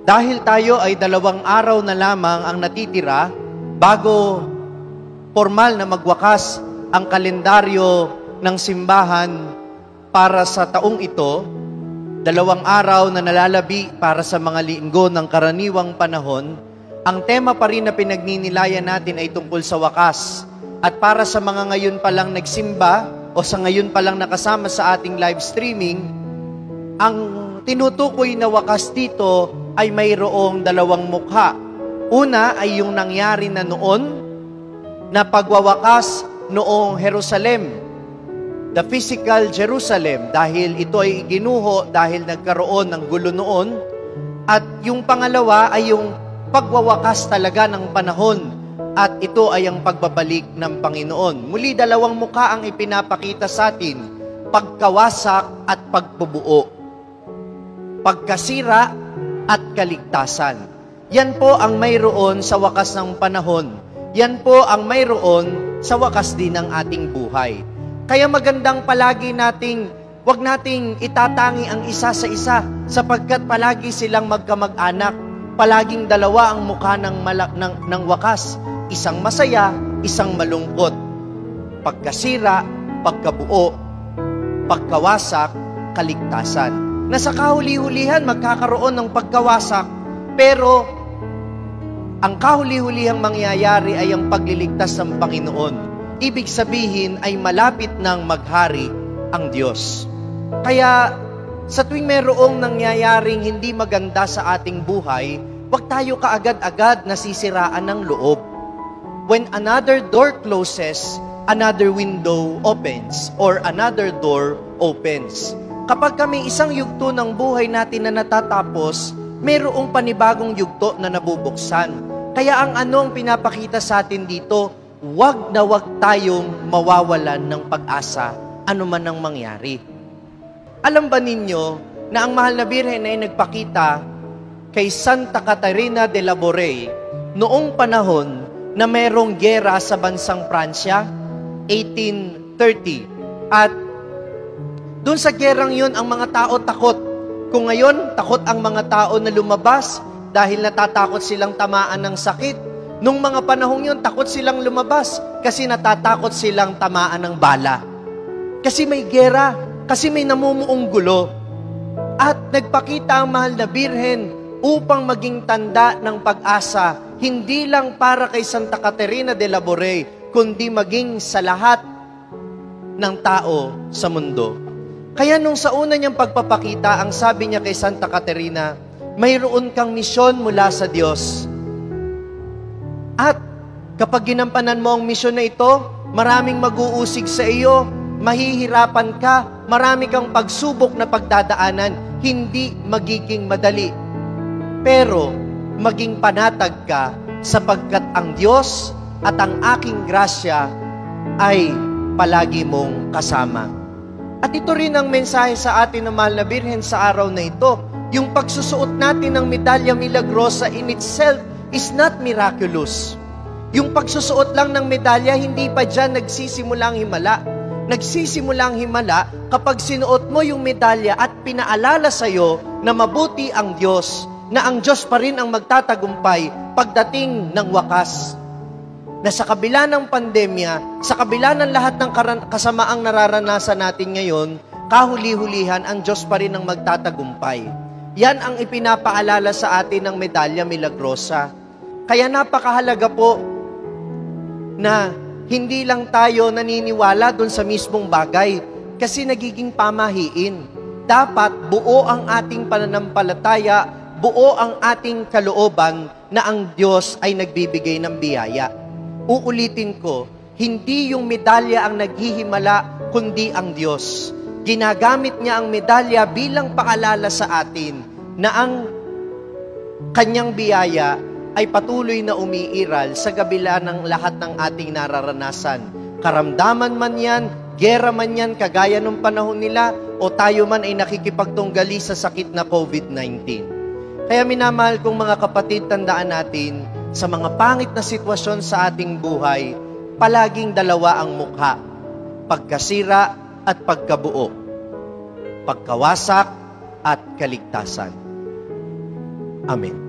Dahil tayo ay 2 araw na lamang ang natitira bago formal na magwakas ang kalendaryo ng simbahan para sa taong ito, 2 araw na nalalabi para sa mga linggo ng karaniwang panahon, ang tema pa rin na pinagninilayan natin ay tungkol sa wakas. At para sa mga ngayon palang nagsimba o sa ngayon palang nakasama sa ating live streaming, ang tinutukoy na wakas dito ay mayroong 2 mukha. Una ay yung nangyari na noon, na pagwawakas noong Jerusalem, the physical Jerusalem, dahil ito ay ginuho dahil nagkaroon ng gulo noon. At yung pangalawa ay yung pagwawakas talaga ng panahon, at ito ay ang pagbabalik ng Panginoon. Muli 2 mukha ang ipinapakita sa atin, pagkawasak at pagbubuo, pagkasira at kaligtasan. Yan po ang mayroon sa wakas ng panahon. Yan po ang mayroon sa wakas din ng ating buhay. Kaya magandang palagi wag nating itatangi ang isa sa isa, sapagkat palagi silang magkamag-anak. Palaging 2 ang mukha ng wakas. Isang masaya, isang malungkot. Pagkasira, pagkabuo, pagkawasak, kaligtasan. Nasa kahuli-hulihan magkakaroon ng pagkawasak, pero ang kahuli-hulihang mangyayari ay ang pagliligtas ng Panginoon. Ibig sabihin ay malapit nang maghari ang Diyos. Kaya sa tuwing mayroong nangyayaring hindi maganda sa ating buhay, huwag tayo kaagad-agad nasisiraan ng loob. When another door closes, another window opens, or another door opens. Kapag kami isang yugto ng buhay natin na natatapos, mayroong panibagong yugto na nabubuksan. Kaya ang anong pinapakita sa atin dito, wag na wag tayong mawawalan ng pag-asa, anuman ang mangyari. Alam ba ninyo na ang mahal na Birhen ay nagpakita kay Santa Catarina de la Borey noong panahon na mayroong giyera sa bansang Pransya, 1830. At doon sa gyerang yun, ang mga tao takot. Kung ngayon, takot ang mga tao na lumabas dahil natatakot silang tamaan ng sakit. Nung mga panahong yun, takot silang lumabas kasi natatakot silang tamaan ng bala. Kasi may giyera, kasi may namumuong gulo. At nagpakita ang mahal na Birhen upang maging tanda ng pag-asa, hindi lang para kay Santa Catarina de la Borey, kundi maging sa lahat ng tao sa mundo. Kaya nung sa una niyang pagpapakita, ang sabi niya kay Santa Catarina, mayroon kang misyon mula sa Diyos. At kapag ginampanan mo ang misyon na ito, maraming mag-uusig sa iyo, mahihirapan ka, marami kang pagsubok na pagdadaanan, hindi magiging madali. Pero maging panatag ka, sapagkat ang Diyos at ang aking grasya ay palagi mong kasama. At ito rin ang mensahe sa atin ng mahal na Birhen sa araw na ito. Yung pagsusuot natin ng medalya milagrosa in itself is not miraculous. Yung pagsusuot lang ng medalya, hindi pa dyan nagsisimulang himala. Nagsisimulang himala kapag sinuot mo yung medalya at pinaalala sa'yo na mabuti ang Diyos, na ang Diyos pa rin ang magtatagumpay pagdating ng wakas. Na sa kabila ng pandemya, sa kabila ng lahat ng kasamaang nararanasan natin ngayon, kahuli-hulihan ang Diyos pa rin ang magtatagumpay. Yan ang ipinapaalala sa atin ng medalya milagrosa. Kaya napakahalaga po na hindi lang tayo naniniwala doon sa mismong bagay kasi nagiging pamahiin. Dapat buo ang ating pananampalataya, buo ang ating kalooban na ang Diyos ay nagbibigay ng biyaya. Uulitin ko, hindi yung medalya ang naghihimala, kundi ang Diyos. Ginagamit niya ang medalya bilang paalala sa atin na ang kanyang biyaya ay patuloy na umiiral sa kabila ng lahat ng ating nararanasan. Karamdaman man yan, gera man yan, kagaya nung panahon nila, o tayo man ay nakikipagtunggali sa sakit na COVID-19. Kaya minamahal kong mga kapatid, tandaan natin, sa mga pangit na sitwasyon sa ating buhay, palaging 2 ang mukha, pagkasira at pagkabuo, pagkawasak at kaligtasan. Amen.